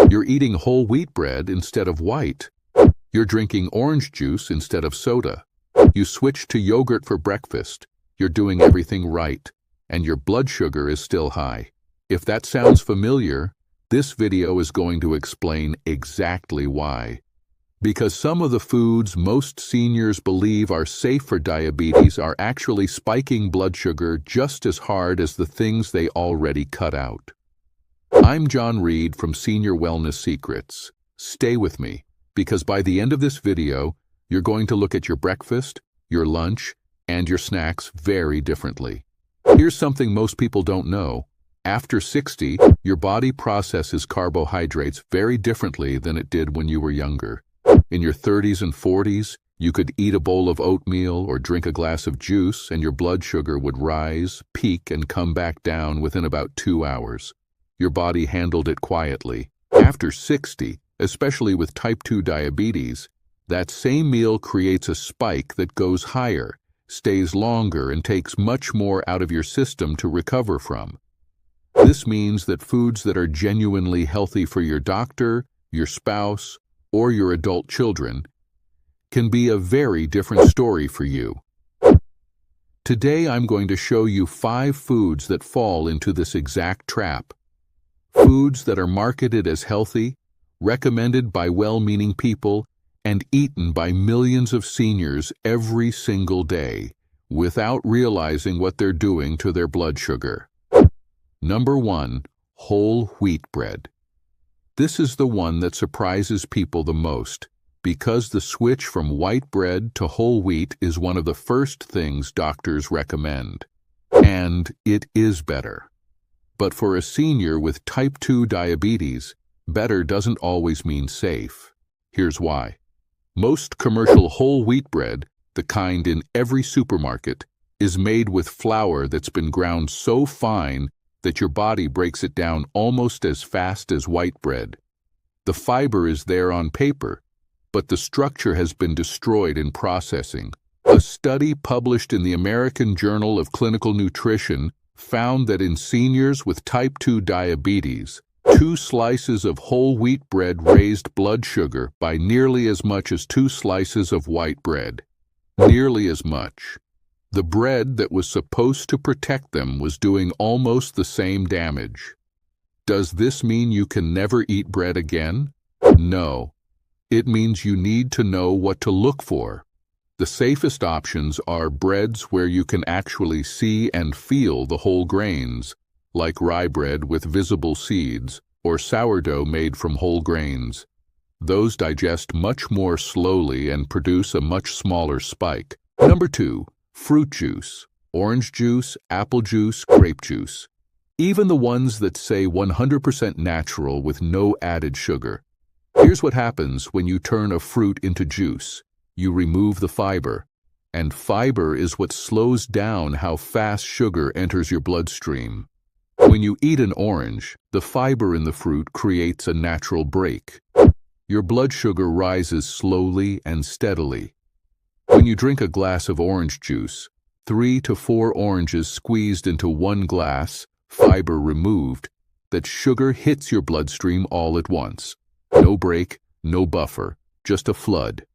You're eating whole wheat bread instead of white. You're drinking orange juice instead of soda. You switched to yogurt for breakfast. You're doing everything right, and your blood sugar is still high. If that sounds familiar, this video is going to explain exactly why. Because some of the foods most seniors believe are safe for diabetes are actually spiking blood sugar just as hard as the things they already cut out. I'm John Reed from Senior Wellness Secrets. Stay with me, because by the end of this video, you're going to look at your breakfast, your lunch, and your snacks very differently. Here's something most people don't know. After 60, your body processes carbohydrates very differently than it did when you were younger. In your 30s and 40s, you could eat a bowl of oatmeal or drink a glass of juice and your blood sugar would rise, peak, and come back down within about 2 hours. Your body handled it quietly. After 60, especially with type 2 diabetes, that same meal creates a spike that goes higher, stays longer, and takes much more out of your system to recover from. This means that foods that are genuinely healthy for your doctor, your spouse, or your adult children can be a very different story for you. Today I'm going to show you 5 foods that fall into this exact trap. Foods that are marketed as healthy, recommended by well-meaning people, and eaten by millions of seniors every single day without realizing what they're doing to their blood sugar. Number 1. Whole wheat bread. This is the one that surprises people the most, because the switch from white bread to whole wheat is one of the first things doctors recommend. And it is better. But for a senior with type 2 diabetes, better doesn't always mean safe. Here's why. Most commercial whole wheat bread, the kind in every supermarket, is made with flour that's been ground so fine that your body breaks it down almost as fast as white bread. The fiber is there on paper, but the structure has been destroyed in processing. A study published in the American Journal of Clinical Nutrition found that in seniors with type 2 diabetes, 2 slices of whole wheat bread raised blood sugar by nearly as much as 2 slices of white bread. Nearly as much. The bread that was supposed to protect them was doing almost the same damage. Does this mean you can never eat bread again? No. It means you need to know what to look for. The safest options are breads where you can actually see and feel the whole grains, like rye bread with visible seeds, or sourdough made from whole grains. Those digest much more slowly and produce a much smaller spike. Number 2. Fruit juice, orange juice, apple juice, grape juice. Even the ones that say 100% natural with no added sugar. Here's what happens when you turn a fruit into juice. You remove the fiber, and fiber is what slows down how fast sugar enters your bloodstream. When you eat an orange, the fiber in the fruit creates a natural break. Your blood sugar rises slowly and steadily. When you drink a glass of orange juice, 3 to 4 oranges squeezed into 1 glass, fiber removed, that sugar hits your bloodstream all at once. No break, no buffer, just a flood.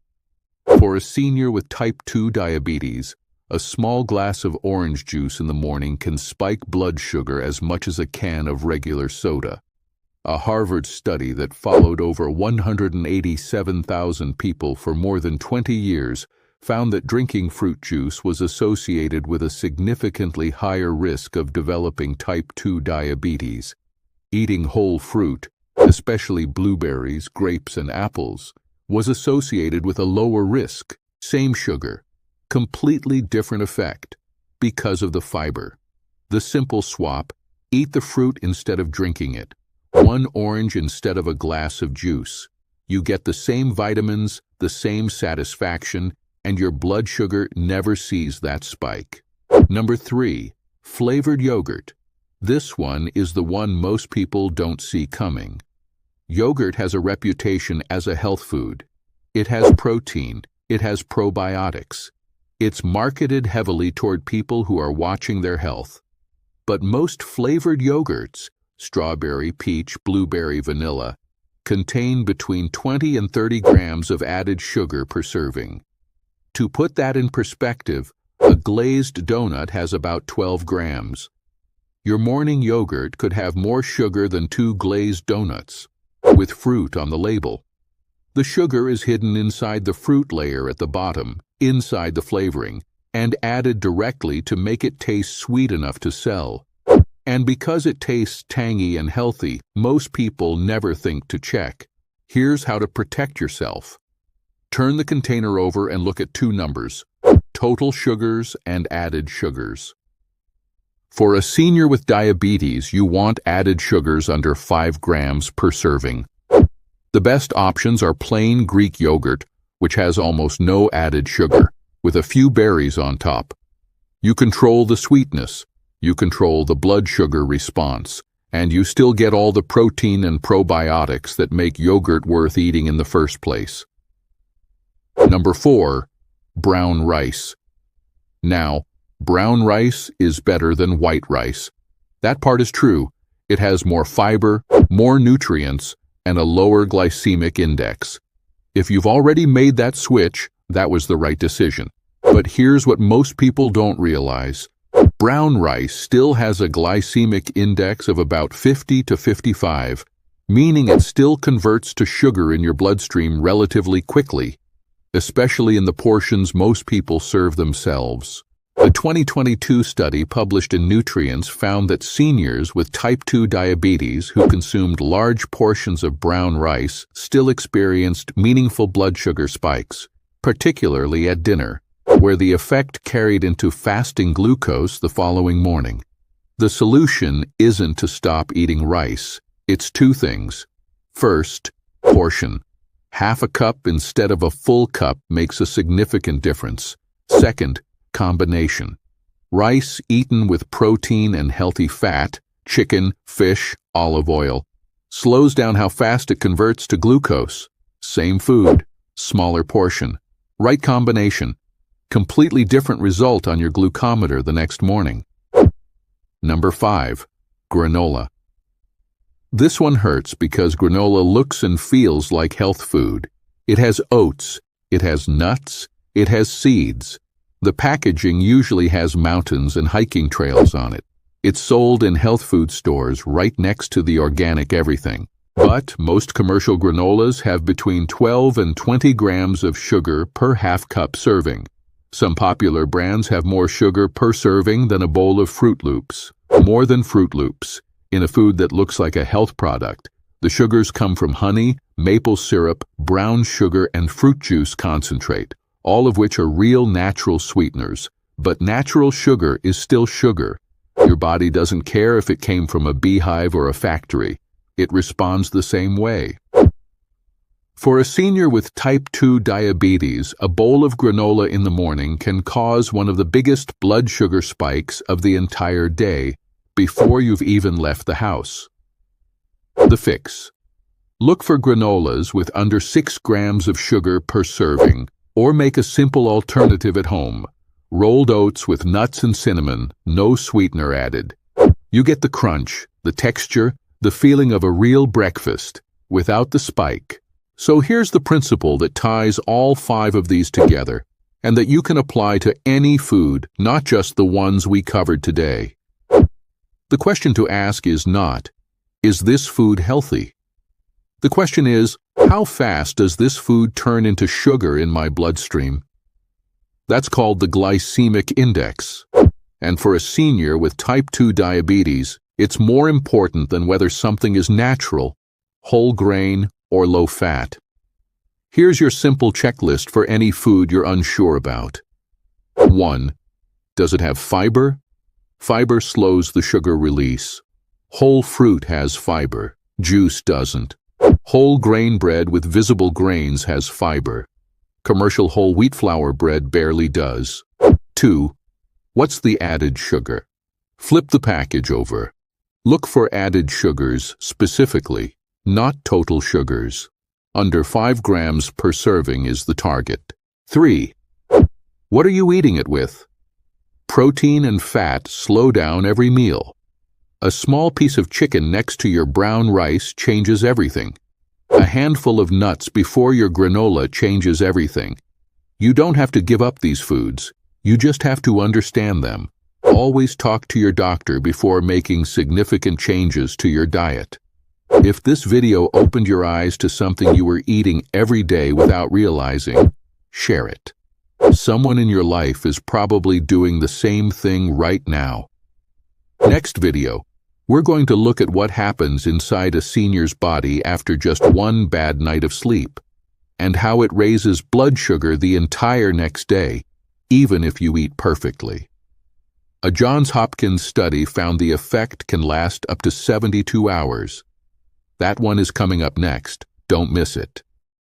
For a senior with type 2 diabetes, a small glass of orange juice in the morning can spike blood sugar as much as a can of regular soda. A Harvard study that followed over 187,000 people for more than 20 years found that drinking fruit juice was associated with a significantly higher risk of developing type 2 diabetes. Eating whole fruit, especially blueberries, grapes, and apples, was associated with a lower risk, same sugar, completely different effect, because of the fiber. The simple swap: eat the fruit instead of drinking it. 1 orange instead of a glass of juice. You get the same vitamins, the same satisfaction, and your blood sugar never sees that spike. Number 3. Flavored yogurt. This one is the one most people don't see coming. Yogurt has a reputation as a health food. It has protein. It has probiotics. It's marketed heavily toward people who are watching their health. But most flavored yogurts, strawberry, peach, blueberry, vanilla, contain between 20 and 30 grams of added sugar per serving. To put that in perspective, a glazed donut has about 12 grams. Your morning yogurt could have more sugar than 2 glazed donuts, with fruit on the label. The sugar is hidden inside the fruit layer at the bottom, inside the flavoring, and added directly to make it taste sweet enough to sell. And because it tastes tangy and healthy, most people never think to check. Here's how to protect yourself. Turn the container over and look at 2 numbers: total sugars and added sugars. For a senior with diabetes, you want added sugars under 5 grams per serving. The best options are plain Greek yogurt, which has almost no added sugar, with a few berries on top. You control the sweetness, you control the blood sugar response, and you still get all the protein and probiotics that make yogurt worth eating in the first place. Number 4, brown rice. Now, brown rice is better than white rice. That part is true. It has more fiber, more nutrients, and a lower glycemic index. If you've already made that switch, that was the right decision. But here's what most people don't realize. Brown rice still has a glycemic index of about 50 to 55, meaning it still converts to sugar in your bloodstream relatively quickly, especially in the portions most people serve themselves. A 2022 study published in Nutrients found that seniors with type 2 diabetes who consumed large portions of brown rice still experienced meaningful blood sugar spikes, particularly at dinner, where the effect carried into fasting glucose the following morning. The solution isn't to stop eating rice. It's 2 things. First, portion. Half a cup instead of a full cup makes a significant difference. Second, combination. Rice eaten with protein and healthy fat, chicken, fish, olive oil, slows down how fast it converts to glucose. Same food, smaller portion. Right combination. Completely different result on your glucometer the next morning. Number 5, granola. This one hurts because granola looks and feels like health food. It has oats, it has nuts, it has seeds. The packaging usually has mountains and hiking trails on it. It's sold in health food stores right next to the organic everything. But most commercial granolas have between 12 and 20 grams of sugar per half cup serving. Some popular brands have more sugar per serving than a bowl of Fruit Loops. More than Fruit Loops. In a food that looks like a health product, the sugars come from honey, maple syrup, brown sugar, and fruit juice concentrate, all of which are real natural sweeteners. But natural sugar is still sugar. Your body doesn't care if it came from a beehive or a factory. It responds the same way. For a senior with type 2 diabetes, a bowl of granola in the morning can cause one of the biggest blood sugar spikes of the entire day before you've even left the house. The fix. Look for granolas with under 6 grams of sugar per serving, or make a simple alternative at home. Rolled oats with nuts and cinnamon, no sweetener added. You get the crunch, the texture, the feeling of a real breakfast, without the spike. So here's the principle that ties all 5 of these together, and that you can apply to any food, not just the ones we covered today. The question to ask is not, is this food healthy? The question is, how fast does this food turn into sugar in my bloodstream? That's called the glycemic index. And for a senior with type 2 diabetes, it's more important than whether something is natural, whole grain, or low fat. Here's your simple checklist for any food you're unsure about. 1. Does it have fiber? Fiber slows the sugar release. Whole fruit has fiber. Juice doesn't. Whole grain bread with visible grains has fiber. Commercial whole wheat flour bread barely does. 2. What's the added sugar? Flip the package over. Look for added sugars specifically, not total sugars. Under 5 grams per serving is the target. 3. What are you eating it with? Protein and fat slow down every meal. A small piece of chicken next to your brown rice changes everything. A A handful of nuts before your granola changes everything. You don't have to give up these foods. You just have to understand them. Always talk to your doctor before making significant changes to your diet. If this video opened your eyes to something you were eating every day without realizing, share it. Someone in your life is probably doing the same thing right now. Next video, we're going to look at what happens inside a senior's body after just one bad night of sleep, and how it raises blood sugar the entire next day, even if you eat perfectly. A Johns Hopkins study found the effect can last up to 72 hours. That one is coming up next. Don't miss it.